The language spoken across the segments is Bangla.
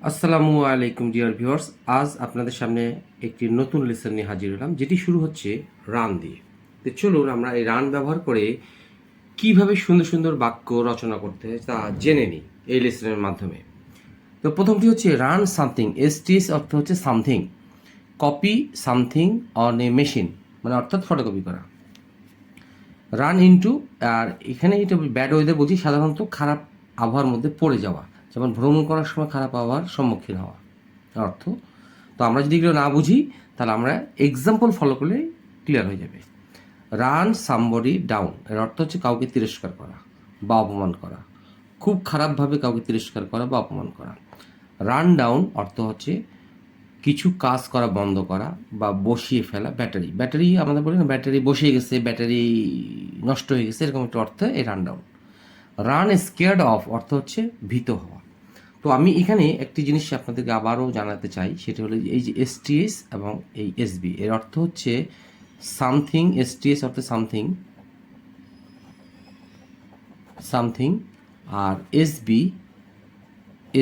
আসসালামু আলাইকুম ডিয়ার ভিউয়ার্স। আজ আপনাদের সামনে একটি নতুন লেসন নিয়ে হাজির হলাম, যেটি শুরু হচ্ছে রান দিয়ে। তো চলুন আমরা এই রান ব্যবহার করে কিভাবে সুন্দর সুন্দর বাক্য রচনা করতে হয় তা জেনে নিই এই লেসনের মাধ্যমে। তো প্রথমটি হচ্ছে রান সামথিং। এসটিএস অর্থ হচ্ছে something, copy something on a machine, মানে অর্থাৎ ফটোকপি করা। রান ইনটু, আর এখানে এটা ব্যাড ওয়েদার বলছি, সাধারণত খারাপ আবহাওয়ার মধ্যে পড়ে যাওয়া, যেমন ভ্রমণ করার সময় খারাপ আবহাওয়ার সম্মুখীন হওয়া অর্থ। তো আমরা যদি এগুলো না বুঝি তাহলে আমরা এক্সাম্পল ফলো করলে ক্লিয়ার হয়ে যাবে। রান সামবডি ডাউন এর অর্থ হচ্ছে কাউকে তিরস্কার করা বা অপমান করা, খুব খারাপভাবে কাউকে তিরস্কার করা বা অপমান করা। রান ডাউন অর্থ হচ্ছে কিছু কাজ করা বন্ধ করা বা বসিয়ে ফেলা। ব্যাটারি ব্যাটারি আমাদের বলি না, ব্যাটারি বসে গেছে, ব্যাটারি নষ্ট হয়ে গেছে, এরকম একটা অর্থ এই run down. Run scared of অর্থ হচ্ছে ভীত হওয়া। তো আমি এখানে একটি জিনিস আপনাদেরকে আবারও জানাতে চাই, সেটা হলো এই যে এসটিএস এবং এই এসবি এর অর্থ হচ্ছে সামথিং। এসটিএস অর্থ সামথিং সামথিং, আর এসবি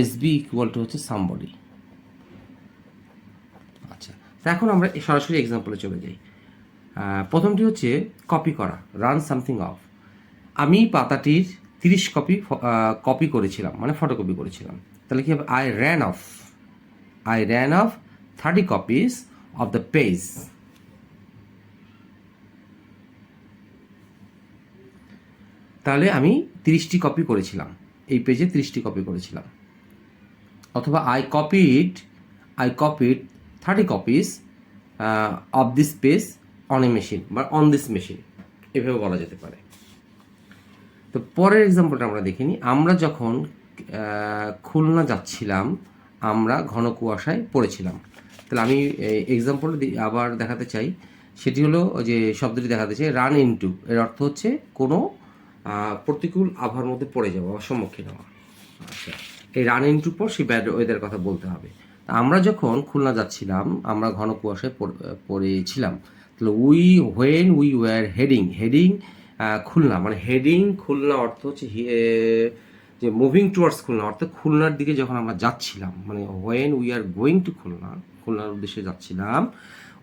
এসবি ইকুয়াল টু হচ্ছে সামবডি। আচ্ছা, তো এখন আমরা সরাসরি এক্সাম্পলে চলে যাই। প্রথমটি হচ্ছে কপি করা, রান সামথিং অফ। আমি পাতাটির 30 কপি কপি করেছিলাম, মানে ফটোকপি করেছিলাম। তাহলে কি হবে? I ran off 30 copies of the page. তাহলে আমি 30টি কপি করেছিলাম, এই পেজে 30টি কপি করেছিলাম। অথবা I copied 30 copies of this page on a machine বা on this machine, এভাবে বলা যেতে পারে। তো পরের এক্সাম্পলটা আমরা দেখে নিই। আমরা যখন খুলনা যাচ্ছিলাম, আমরা ঘন কুয়াশায় পড়েছিলাম। তাহলে আমি এক্সাম্পল আবার দেখাতে চাই, সেটি হলো যে শব্দটি দেখাতে চাই রান ইনটু এর অর্থ হচ্ছে কোনো প্রতিকূল আবহাওয়ার মধ্যে পড়ে যাওয়া বা সম্মুখীন হওয়া। আচ্ছা, এই রান ইনটুর পর সেই ব্যাড ওয়েদার কথা বলতে হবে। তা আমরা যখন খুলনা যাচ্ছিলাম, আমরা ঘন কুয়াশায় পড়েছিলাম। তাহলে উই ওয়ার হেডিং খুলনা, মানে হেডিং খুলনা অর্থ হচ্ছে যে মুভিং টুয়ার্ডস খুলনা, অর্থাৎ খুলনার দিকে যখন আমরা যাচ্ছিলাম, মানে when we are going to Khulna, খুলনার উদ্দেশ্যে যাচ্ছিলাম।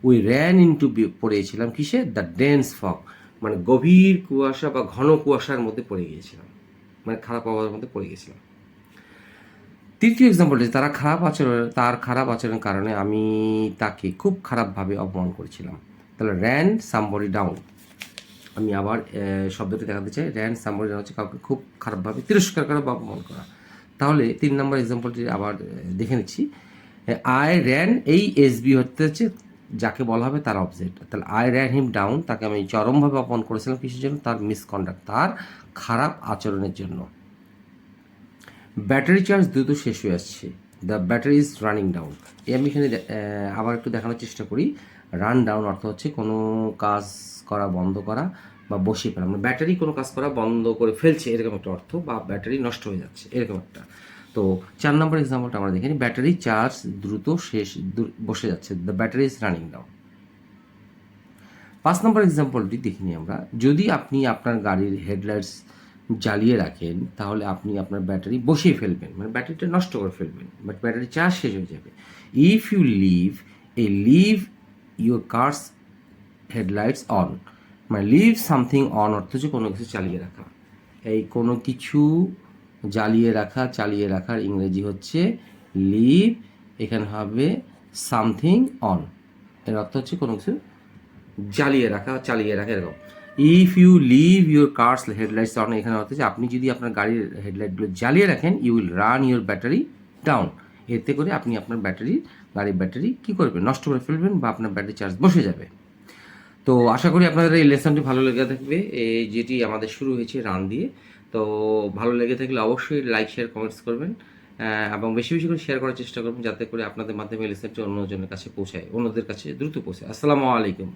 উই র্যান ইনটু, পড়েছিলাম কিসে? দ্য ডেন্স ফগ, মানে গভীর কুয়াশা বা ঘন কুয়াশার মধ্যে পড়ে গিয়েছিলাম, মানে খারাপ আবহাওয়ার মধ্যে পড়ে গেছিলাম। তৃতীয় এক্সাম্পলটি, তার খারাপ আচরণের কারণে আমি তাকে খুব খারাপভাবে অপমান করেছিলাম। তাহলে র্যান সামবডি ডাউন, আমি আবার শব্দটি দেখাতে চাই। র্যান সামবডি ডাউন হচ্ছে কাউকে খুব খারাপভাবে তিরস্কার করা বা অপমান করা। তাহলে 3 নম্বর এক্সাম্পলটি আবার দেখে নিচ্ছি। আই র্যান, এই এসবি হচ্ছে যাকে বলা হবে তার অবজেক্ট। তাহলে আই র্যান হিম ডাউন, তাকে আমি চরমভাবে অপমান করেছিলাম কিসের জন্য? তার মিসকন্ডাক্ট, তার খারাপ আচরণের জন্য। ব্যাটারি চার্জ দ্রুত শেষ হয়ে আসছে, the battery is running down. এই আমি এখানে আবার একটু দেখানোর চেষ্টা করি। রান ডাউন অর্থ হচ্ছে কোনো কাজ করা বন্ধ করা বা বসিয়ে ফেলা, মানে ব্যাটারি কোনো কাজ করা বন্ধ করে ফেলছে এরকম একটা অর্থ, বা ব্যাটারি নষ্ট হয়ে যাচ্ছে এরকম একটা। তো 4 নম্বর এক্সাম্পলটা আমরা দেখি। ব্যাটারি চার্জ দ্রুত বসে যাচ্ছে, the battery is running down. 5 নম্বর এক্সাম্পলটি দেখিনি আমরা। যদি আপনি আপনার গাড়ির হেডলাইটস জ্বালিয়ে রাখেন, তাহলে আপনি আপনার ব্যাটারি বসিয়ে ফেলবেন, মানে ব্যাটারিটা নষ্ট করে ফেলবেন, বাট ব্যাটারি চার্জ শেষ হয়ে যাবে। If you leave your car's headlights on, মানে লিভ সামথিং অন অর্থ হচ্ছে কোনো কিছু চালিয়ে রাখা। এই কোনো কিছু চালিয়ে রাখার ইংরেজি হচ্ছে লিভ, এখানে হবে সামথিং অন, এর অর্থ হচ্ছে কোনো কিছু চালিয়ে রাখা এরকম। If you leave your car's headlights on, এখানে অর্থ হচ্ছে আপনি যদি আপনার গাড়ির হেডলাইটগুলো জ্বালিয়ে রাখেন, you will run your battery down. এতে করে আপনি আপনার গাড়ির ব্যাটারি কী করবেন? নষ্ট করে ফেলবেন, বা আপনার ব্যাটারি চার্জ বসে যাবে। তো আশা করি আপনাদের এই লেসনটি ভালো লেগে থাকবে, যেটি আমাদের শুরু হয়েছে রান দিয়ে। তো ভালো লেগে থাকলে অবশ্যই লাইক, শেয়ার, কমেন্টস করবেন, এবং বেশি বেশি করে শেয়ার করার চেষ্টা করবেন, যাতে করে আপনাদের মাধ্যমে লেসনটি অন্যজনের কাছে পৌঁছায়, অন্যদের কাছে দ্রুত পৌঁছায়। আসসালামু আলাইকুম।